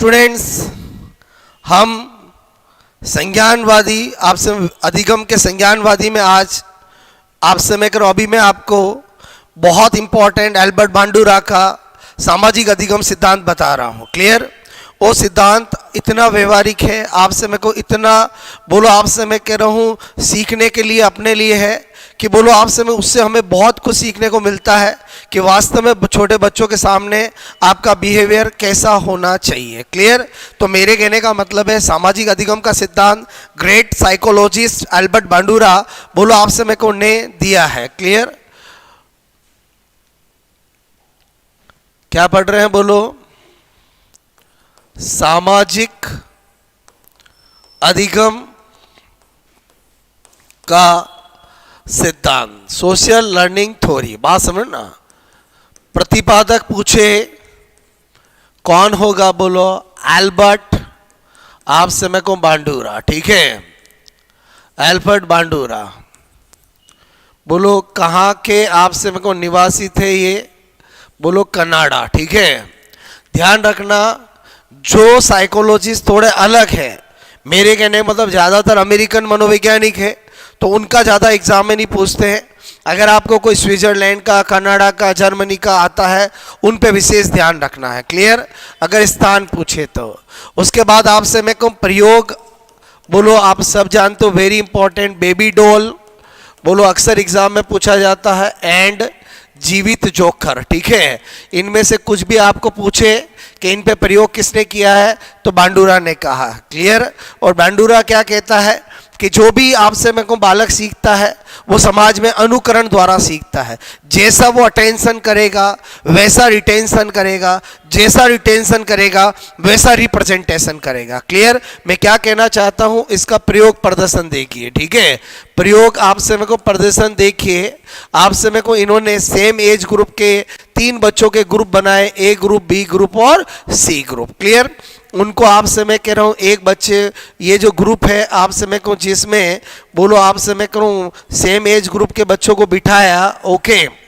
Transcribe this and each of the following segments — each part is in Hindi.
स्टूडेंट्स, हम संज्ञानवादी आपसे अधिगम के संज्ञानवादी में आज आपसे मैं आपको बहुत इंपॉर्टेंट एल्बर्ट बांडुरा का सामाजिक अधिगम सिद्धांत बता रहा हूँ। क्लियर? वो सिद्धांत इतना व्यवहारिक है, आपसे मैं को इतना आपसे मैं कह रहा हूँ सीखने के लिए अपने लिए है कि आपसे में उससे हमें बहुत कुछ सीखने को मिलता है कि वास्तव में छोटे बच्चों के सामने आपका बिहेवियर कैसा होना चाहिए। क्लियर? तो मेरे कहने का मतलब है सामाजिक अधिगम का सिद्धांत ग्रेट साइकोलॉजिस्ट एल्बर्ट बांडुरा आपसे मैं को ने दिया है। क्लियर? क्या पढ़ रहे हैं? सामाजिक अधिगम का सिद्धांत, सोशल लर्निंग थ्योरी। बात समझना। प्रतिपादक पूछे कौन होगा? एल्बर्ट आपसे मैं को बांडुरा। ठीक है, एल्बर्ट बांडुरा। कहाँ के आपसे मैं को निवासी थे? ये कनाडा। ठीक है, ध्यान रखना जो साइकोलॉजिस्ट थोड़े अलग है, मेरे कहने मतलब ज़्यादातर अमेरिकन मनोवैज्ञानिक है तो उनका ज़्यादा एग्जाम में नहीं पूछते हैं। अगर आपको कोई स्विट्जरलैंड का, कनाडा का, जर्मनी का आता है उन पे विशेष ध्यान रखना है। क्लियर? अगर स्थान पूछे तो उसके बाद आपसे मैं कहूँ प्रयोग आप सब जानते हो, वेरी इंपॉर्टेंट। बेबी डॉल अक्सर एग्जाम में पूछा जाता है। एंड जीवित जोकर। ठीक है, इनमें से कुछ भी आपको पूछे कि इन पे प्रयोग किसने किया है तो बांडुरा ने कहा। क्लियर? और बांडुरा क्या कहता है कि जो भी आपसे मैं को बालक सीखता है वो समाज में अनुकरण द्वारा सीखता है। जैसा वो अटेंशन करेगा वैसा रिटेंशन करेगा, जैसा रिटेंशन करेगा वैसा रिप्रेजेंटेशन करेगा। क्लियर? मैं क्या कहना चाहता हूं, इसका प्रयोग प्रदर्शन देखिए। ठीक है, प्रयोग आपसे मेरे को प्रदर्शन देखिए। आपसे मेरे को इन्होंने सेम एज ग्रुप के 3 बच्चों के ग्रुप बनाए, ए ग्रुप, बी ग्रुप और सी ग्रुप। क्लियर? उनको आपसे मैं कह रहा हूँ एक बच्चे, ये जो ग्रुप है आपसे मैं कहूँ जिसमें आपसे मैं करूँ सेम एज ग्रुप के बच्चों को बिठाया। ओके,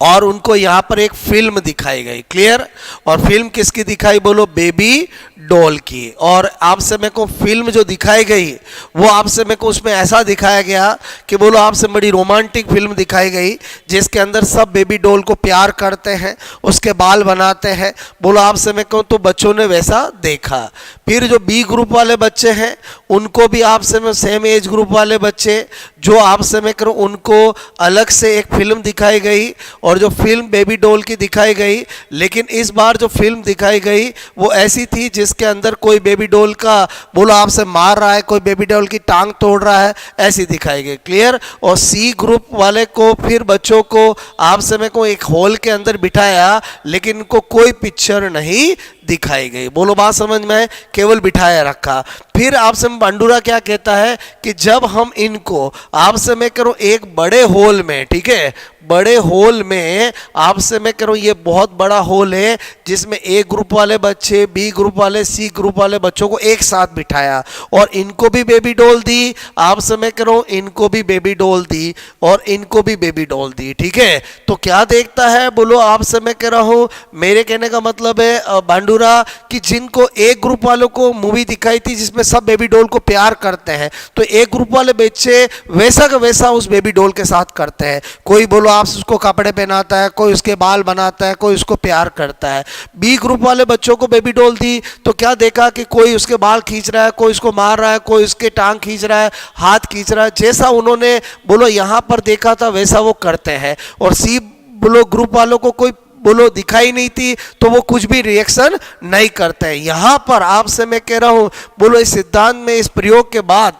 और उनको यहाँ पर एक फिल्म दिखाई गई। क्लियर? और फिल्म किसकी दिखाई? बेबी डॉल की। और आपसे मेरे को फिल्म जो दिखाई गई वो आपसे मेरे को उसमें ऐसा दिखाया गया कि आपसे बड़ी रोमांटिक फिल्म दिखाई गई जिसके अंदर सब बेबी डॉल को प्यार करते हैं, उसके बाल बनाते हैं। आपसे मेरे को तो बच्चों ने वैसा देखा। फिर जो बी ग्रुप वाले बच्चे हैं उनको भी आपसे में सेम एज ग्रुप वाले बच्चे जो आपसे मैं करूँ उनको अलग से एक फिल्म दिखाई गई और जो फिल्म बेबी डॉल की दिखाई गई, लेकिन इस बार जो फिल्म दिखाई गई वो ऐसी थी जिसके अंदर कोई बेबी डॉल का आपसे मार रहा है, कोई बेबी डॉल की टांग तोड़ रहा है, ऐसी दिखाई गई। क्लियर? और सी ग्रुप वाले को फिर बच्चों को आपसे मैं को एक हॉल के अंदर बिठाया लेकिन इनको कोई पिक्चर नहीं दिखाई गई। बात समझ में है? केवल बिठाया रखा। फिर आपसे बांडुरा क्या कहता है कि जब हम इनको आपसे मैं करूँ एक बड़े हॉल में, ठीक है, बड़े हॉल में आपसे मैं करूँ ये बहुत बड़ा हॉल है जिसमें ए ग्रुप वाले बच्चे, बी ग्रुप वाले, सी ग्रुप वाले बच्चों को एक साथ बिठाया और इनको भी बेबी डॉल दी, आपसे मैं करूँ इनको भी बेबी डॉल दी और इनको भी बेबी डॉल दी। ठीक है, तो क्या देखता है आपसे मैं कह रहा हूँ, मेरे कहने का मतलब है बांडुरा कि जिनको एक ग्रुप वालों को मूवी दिखाई थी जिसमें सब बेबी डॉल को प्यार करते हैं तो एक ग्रुप वाले बच्चे वैसा का वैसा उस बेबी डॉल के साथ करते हैं। कोई आप उसको कपड़े पहनाता है, कोई उसके बाल बनाता है, कोई उसको प्यार करता है। बी ग्रुप वाले बच्चों को बेबी डॉल दी तो क्या देखा कि कोई उसके बाल खींच रहा है, कोई उसको मार रहा है, कोई उसके टांग खींच रहा है, हाथ खींच रहा है। जैसा उन्होंने यहाँ पर देखा था वैसा वो करते हैं। और सी ग्रुप वालों को कोई दिखाई नहीं थी तो वो कुछ भी रिएक्शन नहीं करते हैं। यहां पर आपसे मैं कह रहा हूं इस सिद्धांत में इस प्रयोग के बाद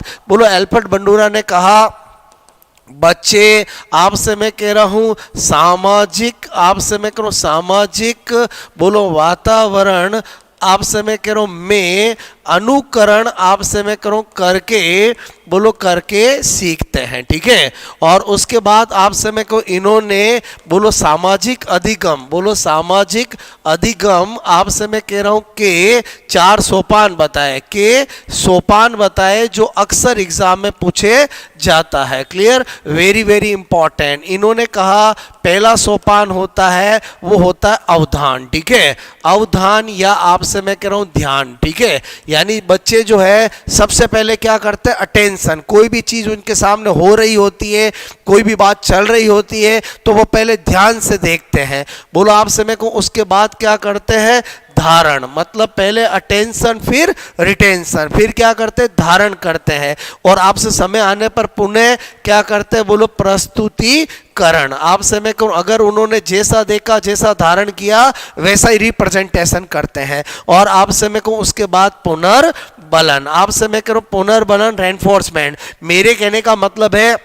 एल्बर्ट बांडुरा ने कहा बच्चे आपसे मैं कह रहा हूं सामाजिक, आपसे मैं कह रहा हूं सामाजिक वातावरण आपसे मैं कह रहा हूं में अनुकरण आपसे मैं करूं करके सीखते हैं। ठीक है, और उसके बाद आपसे मैं को इन्होंने सामाजिक अधिगम, सामाजिक अधिगम आपसे मैं कह रहा हूं के 4 सोपान बताए जो अक्सर एग्जाम में पूछे जाता है। क्लियर? Very very important. इन्होंने कहा पहला सोपान होता है वो होता है अवधान। ठीक है, अवधान या आपसे आपसे मैं कह रहा हूँ ध्यान, ठीक है। यानी बच्चे जो है सबसे पहले क्या करते हैं, अटेंशन। कोई भी चीज उनके सामने हो रही होती है, कोई भी बात चल रही होती है तो वो पहले ध्यान से देखते हैं। बोलो आपसे मैं कहूँ उसके बाद क्या करते हैं, धारण। मतलब पहले अटेंशन फिर रिटेंशन, फिर क्या करते हैं, धारण करते हैं। और आपसे समय आने पर पुनः क्या करते हैं, बोलो प्रस्तुतिकरण। आपसे मैं कहूँ अगर उन्होंने जैसा देखा, जैसा धारण किया, वैसा ही रिप्रेजेंटेशन करते हैं। और आपसे मैं कहूँ उसके बाद पुनर्बलन। आपसे मैं कह रहा हूँ पुनर्बलन, रेनफोर्समेंट। मेरे कहने का मतलब है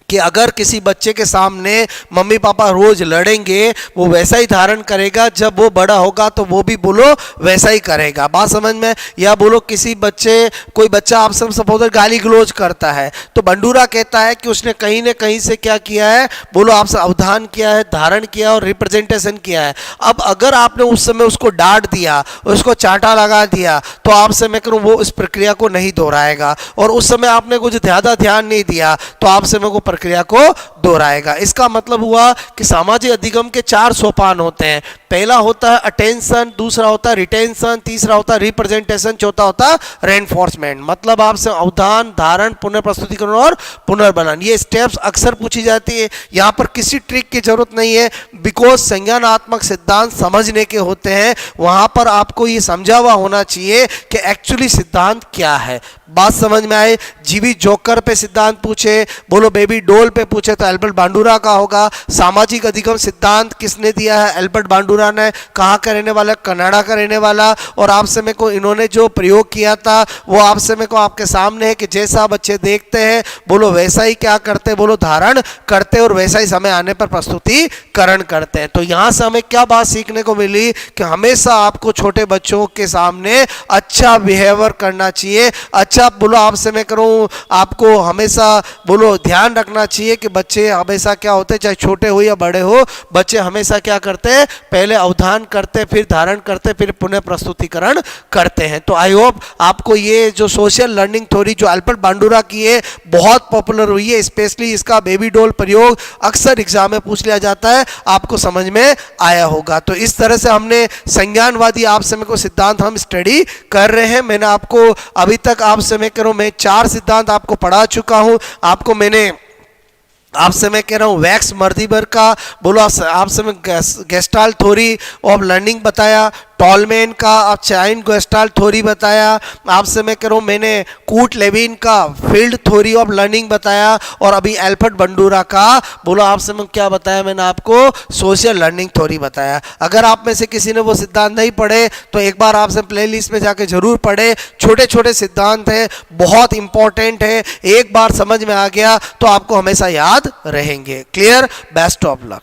कि अगर किसी बच्चे के सामने मम्मी पापा रोज लड़ेंगे, वो वैसा ही धारण करेगा, जब वो बड़ा होगा तो वो भी बोलो वैसा ही करेगा। बात समझ में? या बोलो किसी बच्चे, कोई बच्चा आपसे सपोज गाली गलौज करता है तो बंडूरा कहता है कि उसने कहीं न कहीं से क्या किया है, बोलो आपसे अवधान किया है, धारण किया और रिप्रेजेंटेशन किया है। अब अगर आपने उस समय उसको डांट दिया, उसको चांटा लगा दिया, तो आपसे मैं करूँ वो इस प्रक्रिया को नहीं दोहराएगा। और उस समय आपने कुछ ज़्यादा ध्यान नहीं दिया तो आपसे मैं को प्रक्रिया को दोहराएगा। इसका मतलब हुआ कि सामाजिक अधिगम के 4 सोपान होते हैं। पहला होता है अटेंशन, दूसरा होता है रिटेंशन, तीसरा होता है रिप्रेजेंटेशन, चौथा होता है रेनफोर्समेंट। मतलब आपसे अवधान, धारण, पुनर्प्रस्तुतिकरण और पुनर्बलन, ये स्टेप्स अक्सर पूछी जाती है। यहाँ पर किसी ट्रिक की जरूरत नहीं है, बिकॉज संज्ञानात्मक सिद्धांत समझने के होते हैं। वहां पर आपको ये समझा हुआ होना चाहिए कि एक्चुअली सिद्धांत क्या है। बात समझ में आए? जीवी जोकर पे सिद्धांत पूछे, बोलो बेबी डोल पे पूछे तो एल्बर्ट बांडुरा का होगा। सामाजिक अधिगम सिद्धांत किसने दिया है? एल्बर्ट बांडुरा ने। कहाँ का रहने वाला? कनाडा का रहने वाला। और आपसे मेरे को इन्होंने जो प्रयोग किया था वो आपसे मेरे को आपके सामने है कि जैसा बच्चे देखते हैं बोलो वैसा ही क्या करते हैं, बोलो धारण करते हैं और वैसा ही समय आने पर प्रस्तुतिकरण करते हैं। तो यहाँ से हमें क्या बात सीखने को मिली कि हमेशा आपको छोटे बच्चों के सामने अच्छा बिहेवियर करना चाहिए। अच्छा बोलो आपसे मैं करूं आपको हमेशा बोलो ध्यान रखना चाहिए कि बच्चे हमेशा क्या होते हैं, चाहे छोटे हो या बड़े हो, बच्चे हमेशा क्या करते हैं, पहले अवधान करते, फिर धारण करते, फिर पुनः प्रस्तुतिकरण करते हैं। तो आई होप आपको ये जो सोशल लर्निंग थ्योरी जो एल्बर्ट बांडुरा की है बहुत पॉपुलर हुई है, स्पेशली इसका बेबी डोल प्रयोग अक्सर एग्जाम में पूछ लिया जाता है, आपको समझ में आया होगा। तो इस तरह से हमने संज्ञानवादी आपसे मेरे को सिद्धांत हम स्टडी कर रहे हैं। मैंने आपको अभी तक आपसे मैं कह रहा हूं मैं 4 सिद्धांत आपको पढ़ा चुका हूं। आपको मैंने आपसे मैं कह रहा हूँ वैक्स मर्दिबर का बोलो आपसे मैं गेस्टाल्ट थ्योरी ऑफ लर्निंग बताया, टॉलमैन का चाइन गेस्टाल्ट थ्योरी बताया, आपसे मैं कह रहा हूँ मैंने कूट लेविन का फील्ड थ्योरी ऑफ लर्निंग बताया, और अभी एल्बर्ट बांडुरा का बोलो आपसे मैं क्या बताया, मैंने आपको सोशल लर्निंग थ्योरी बताया। अगर आप में से किसी ने वो सिद्धांत नहीं पढ़े तो एक बार आपसे प्लेलिस्ट में जाके जरूर पढ़े। छोटे छोटे सिद्धांत हैं, बहुत इंपॉर्टेंट है, एक बार समझ में आ गया तो आपको हमेशा याद रहेंगे। क्लियर? Best of luck.